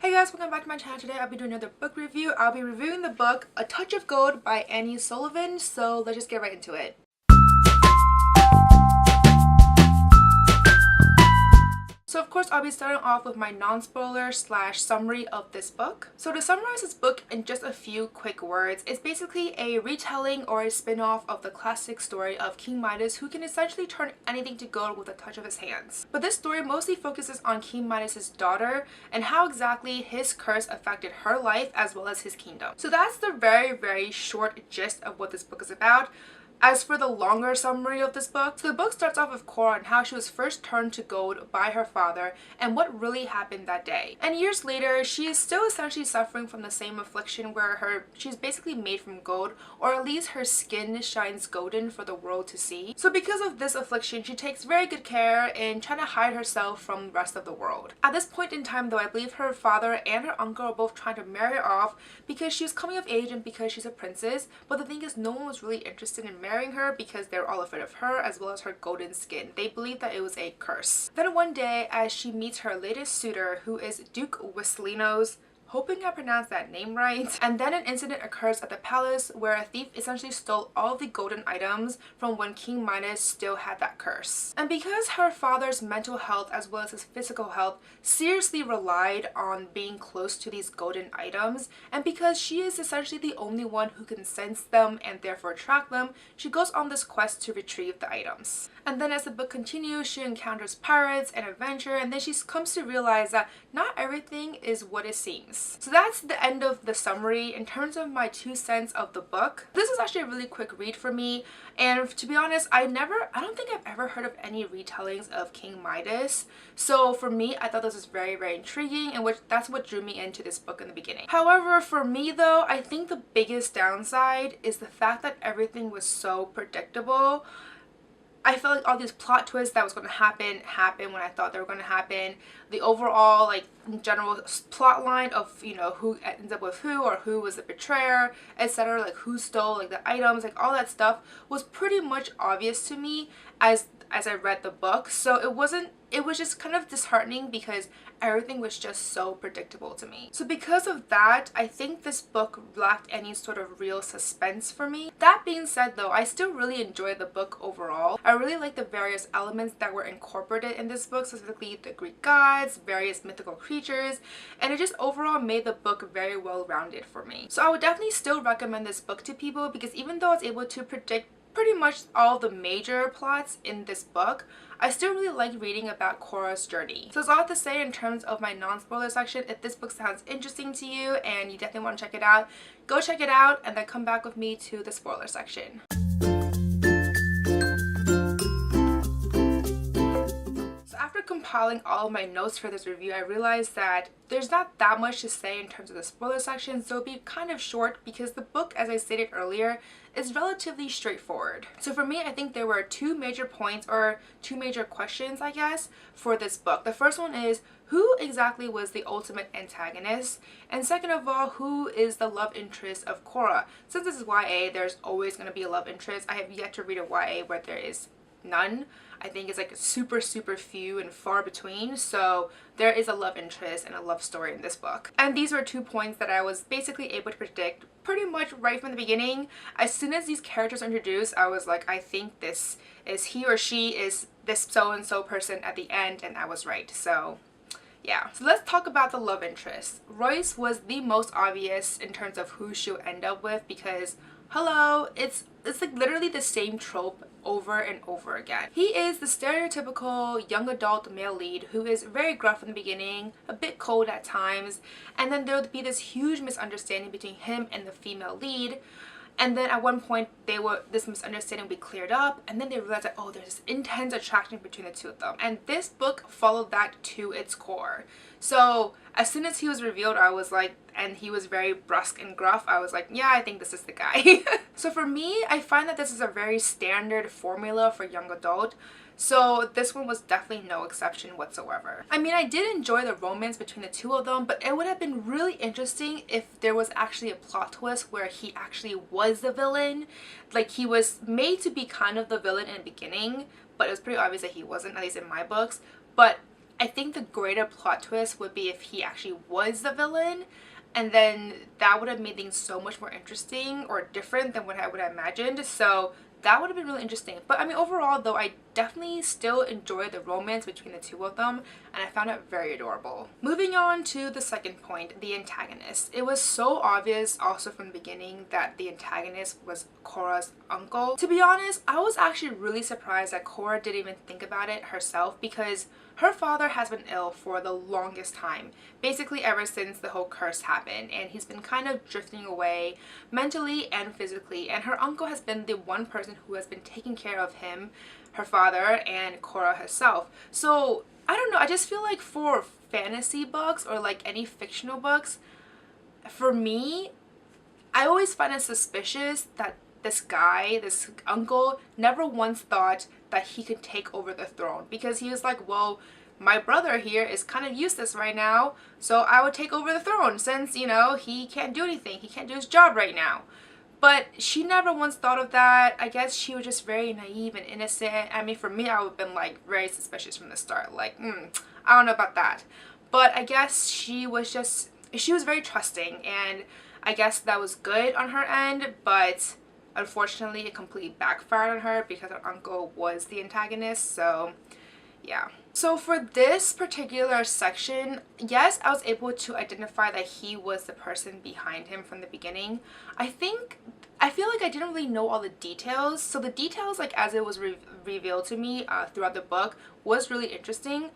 Hey guys, welcome back to my channel. Today I'll be doing another book review. I'll be reviewing the book A Touch of Gold by Annie Sullivan, so let's just get right into it. So of course I'll be starting off with my non-spoiler / summary of this book. So to summarize this book in just a few quick words, it's basically a retelling or a spin-off of the classic story of King Midas, who can essentially turn anything to gold with a touch of his hands. But this story mostly focuses on King Midas's daughter and how exactly his curse affected her life as well as his kingdom. So that's the very short gist of what this book is about. As for the longer summary of this book, so the book starts off with Cora and how she was first turned to gold by her father and what really happened that day. And years later, she is still essentially suffering from the same affliction where she's basically made from gold, or at least her skin shines golden for the world to see. So because of this affliction, she takes very good care in trying to hide herself from the rest of the world. At this point in time though, I believe her father and her uncle are both trying to marry her off because she's coming of age and because she's a princess, but the thing is no one was really interested in marrying her because they're all afraid of her as well as her golden skin. They believe that it was a curse. Then one day, as she meets her latest suitor, who is Duke Whistlinos, hoping I pronounced that name right. And then an incident occurs at the palace where a thief essentially stole all the golden items from when King Midas still had that curse. And because her father's mental health as well as his physical health seriously relied on being close to these golden items, and because she is essentially the only one who can sense them and therefore track them, she goes on this quest to retrieve the items. And then as the book continues, she encounters pirates and adventure, and then she comes to realize that not everything is what it seems. So that's the end of the summary. In terms of my 2 cents of the book, this is actually a really quick read for me, and to be honest, I don't think I've ever heard of any retellings of King Midas. So for me, I thought this was very intriguing, and that's what drew me into this book in the beginning. However, for me though, I think the biggest downside is the fact that everything was so predictable. I felt like all these plot twists that was going to happen when I thought they were going to happen. The overall, like, general plot line of, you know, who ends up with who, or who was the betrayer, etc., like who stole like the items, like all that stuff was pretty much obvious to me as I read the book. So it was just kind of disheartening because everything was just so predictable to me. So because of that, I think this book lacked any sort of real suspense for me. That being said though, I still really enjoyed the book overall. I really like the various elements that were incorporated in this book, specifically the Greek gods, various mythical creatures, and it just overall made the book very well rounded for me. So I would definitely still recommend this book to people because even though I was able to predict pretty much all the major plots in this book, I still really like reading about Cora's journey. So that's all I have to say in terms of my non-spoiler section. If this book sounds interesting to you and you definitely want to check it out, go check it out and then come back with me to the spoiler section. After compiling all of my notes for this review, I realized that there's not that much to say in terms of the spoiler section, so it'll be kind of short because the book, as I stated earlier, is relatively straightforward. So for me, I think there were 2 major points, or 2 major questions, I guess, for this book. The first one is, who exactly was the ultimate antagonist? And second of all, who is the love interest of Cora? Since this is YA, there's always going to be a love interest. I have yet to read a YA where there is none. I think it's like super few and far between, so there is a love interest and a love story in this book. And these were 2 points that I was basically able to predict pretty much right from the beginning. As soon as these characters are introduced, I was like, I think this is he or she is this so-and-so person at the end, and I was right. So yeah, so let's talk about the love interest. Royce was the most obvious in terms of who she'll end up with because hello, it's like literally the same trope over and over again. He is the stereotypical young adult male lead who is very gruff in the beginning, a bit cold at times, and then there would be this huge misunderstanding between him and the female lead. And then at one point, this misunderstanding would be cleared up, and then they realized that, oh, there's this intense attraction between the 2 of them. And this book followed that to its core. So as soon as he was revealed, I was like, and he was very brusque and gruff, I was like, yeah, I think this is the guy. So for me, I find that this is a very standard formula for young adult. So this one was definitely no exception whatsoever. I mean, I did enjoy the romance between the 2 of them, but it would have been really interesting if there was actually a plot twist where he actually was the villain. Like, he was made to be kind of the villain in the beginning, but it was pretty obvious that he wasn't, at least in my books. But I think the greater plot twist would be if he actually was the villain, and then that would have made things so much more interesting or different than what I would have imagined. So that would have been really interesting. But I mean, overall though, I definitely still enjoyed the romance between the two of them, and I found it very adorable. Moving on to the second point, the antagonist. It was so obvious also from the beginning that the antagonist was Korra's uncle. To be honest, I was actually really surprised that Korra didn't even think about it herself, because her father has been ill for the longest time, basically ever since the whole curse happened, and he's been kind of drifting away mentally and physically, and her uncle has been the one person who has been taking care of him, her father, and Korra herself. So I don't know, I just feel like for fantasy books or like any fictional books, for me, I always find it suspicious that this guy, this uncle, never once thought that he could take over the throne, because he was like, well, my brother here is kind of useless right now, so I would take over the throne since, you know, he can't do anything, he can't do his job right now. But she never once thought of that. I guess she was just very naive and innocent. I mean, for me, I would have been like very suspicious from the start, like, I don't know about that. But I guess she was very trusting, and I guess that was good on her end, but unfortunately it completely backfired on her because her uncle was the antagonist. So yeah. So for this particular section, yes, I was able to identify that he was the person behind him from the beginning. I feel like I didn't really know all the details. So the details, like as it was revealed to me throughout the book, was really interesting.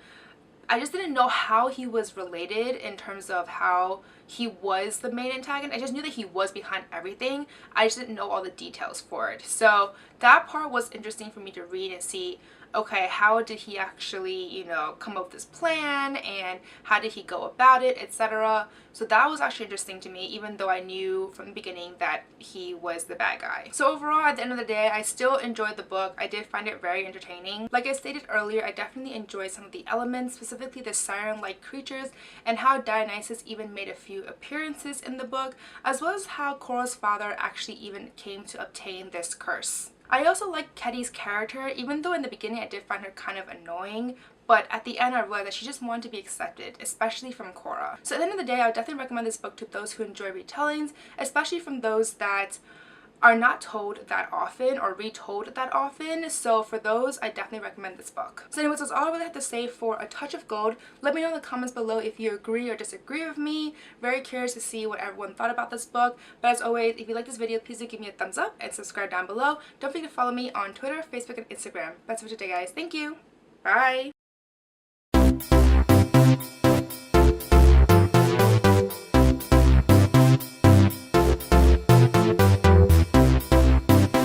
I just didn't know how he was related in terms of how he was the main antagonist. I just knew that he was behind everything. I just didn't know all the details for it. So that part was interesting for me to read and see, okay, how did he actually, you know, come up with this plan, and how did he go about it, etc. So that was actually interesting to me, even though I knew from the beginning that he was the bad guy. So overall, at the end of the day, I still enjoyed the book. I did find it very entertaining. Like I stated earlier, I definitely enjoyed some of the elements, specifically the siren-like creatures, and how Dionysus even made a few appearances in the book, as well as how Korra's father actually even came to obtain this curse. I also like Ketty's character, even though in the beginning I did find her kind of annoying, but at the end I realized that she just wanted to be accepted, especially from Korra. So at the end of the day, I would definitely recommend this book to those who enjoy retellings, especially from those that are not told that often or retold that often. So for those, I definitely recommend this book. So anyways, that's all I really have to say for A Touch of Gold. Let me know in the comments below if you agree or disagree with me. Very curious to see what everyone thought about this book. But as always, if you like this video, please do give me a thumbs up and subscribe down below. Don't forget to follow me on Twitter, Facebook, and Instagram. That's it for today, guys. Thank you. Bye.